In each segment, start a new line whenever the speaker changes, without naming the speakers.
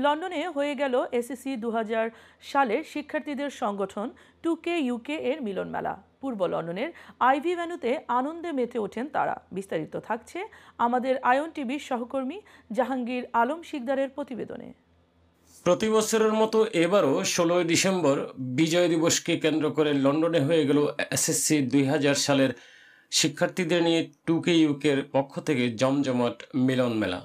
লন্ডনে হয়ে গেল এসএসসি 2000 সালের শিক্ষার্থীদের সংগঠন 2K UK এর মিলন মেলা। পূর্ব লন্ডনের আইভি ভ্যানুতে আনন্দে মেতে ওঠেন তারা। বিস্তারিত থাকছে আমাদের আয়ন টিভির সহকর্মী জাহাঙ্গীর আলম শিকদারের প্রতিবেদনে।
প্রতি বছরের মতো এবারও 16 ডিসেম্বর বিজয় দিবসকে কেন্দ্র করে লন্ডনে হয়ে গেল এসএসসি 2000 সালের শিক্ষার্থীদের নিয়ে 2K ইউকের পক্ষ থেকে জমজমাট মিলন মেলা।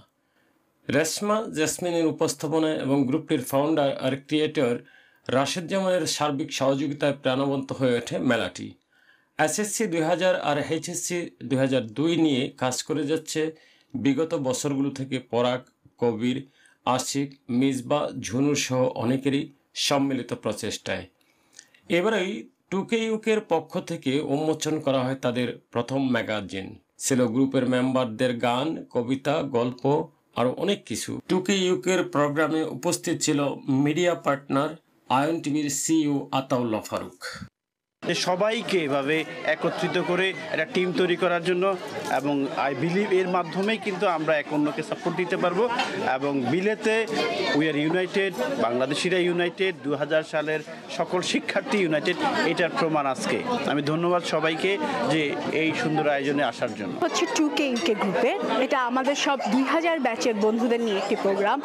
রেশমা জেসমিনের উপস্থাপনায় এবং গ্রুপটির ফাউন্ডার আর ক্রিয়েটর রাশেদ জামানের সার্বিক সহযোগিতায় প্রাণবন্ত হয়ে ওঠে মেলাটি। এসএসসি 2000 আর এইচএসসি 2002 নিয়ে কাজ করে যাচ্ছে বিগত বছরগুলো থেকে পরাগ, কবির, আশিক, মিসবা, ঝুনুর সহ অনেকেরই সম্মিলিত প্রচেষ্টায়। এবারেই 2K ইউকের পক্ষ থেকে উন্মোচন করা হয় তাদের প্রথম ম্যাগাজিন। ছিল গ্রুপের মেম্বারদের গান, কবিতা, গল্প আরও অনেক কিছু। 2K ইউকের প্রোগ্রামে উপস্থিত ছিল মিডিয়া পার্টনার আয়ন টিভির সিইও আতাউল্লাহ ফারুক।
সবাইকে এভাবে একত্রিত করে একটা টিম তৈরি করার জন্য, এবং আই বিলিভ এর মাধ্যমেই কিন্তু আমরা এক অন্যকে সাপোর্ট দিতে পারবো। এবং বিলেতে উই আর ইউনাইটেড, বাংলাদেশিরা ইউনাইটেড, 2000 সালের সকল শিক্ষার্থী ইউনাইটেড, এটার প্রমাণ আজকে। আমি ধন্যবাদ সবাইকে যে এই সুন্দর আয়োজনে আসার জন্য।
হচ্ছে 2K ইউকে গ্রুপের, এটা আমাদের সব 2000 ব্যাচের বন্ধুদের নিয়ে একটি প্রোগ্রাম।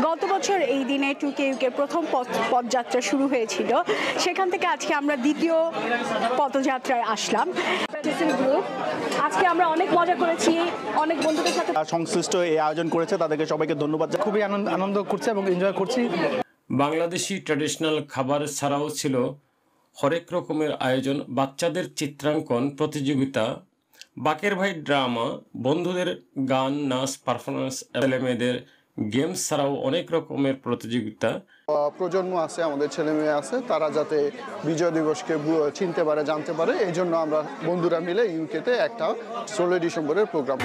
গত বছর এই দিনে 2K ইউকের প্রথম পদযাত্রা শুরু হয়েছিল, সেখান থেকে আজকে আমরা দ্বিতীয় পদযাত্রায় আসলাম। গ্রুপ আজকে আমরা অনেক মজা করেছি, অনেক বন্ধুদের সাথে
সংশ্লিষ্ট এই আয়োজন করেছে, তাদেরকে সবাইকে ধন্যবাদ।
খুবই আনন্দ করছে এবং এনজয় করছি।
বাংলাদেশি ট্র্যাডিশনাল খাবার ছাড়াও ছিল হরেক রকমের আয়োজন, বাচ্চাদের চিত্রাঙ্কন প্রতিযোগিতা, বাকের ভাই ড্রামা, বন্ধুদের গান, নাচ, পারফরমেন্স, ছেলেমেয়েদের গেমস ছাড়াও অনেক রকমের প্রতিযোগিতা।
প্রজন্ম আছে, আমাদের ছেলে মেয়ে আছে, তারা যাতে বিজয় দিবসকে চিনতে পারে, জানতে পারে, এই জন্য আমরা বন্ধুরা মিলে ইউকেতে একটা 16 ডিসেম্বরের programme.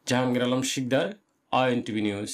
Jahangir Alam Sikdar, Ayon TV news.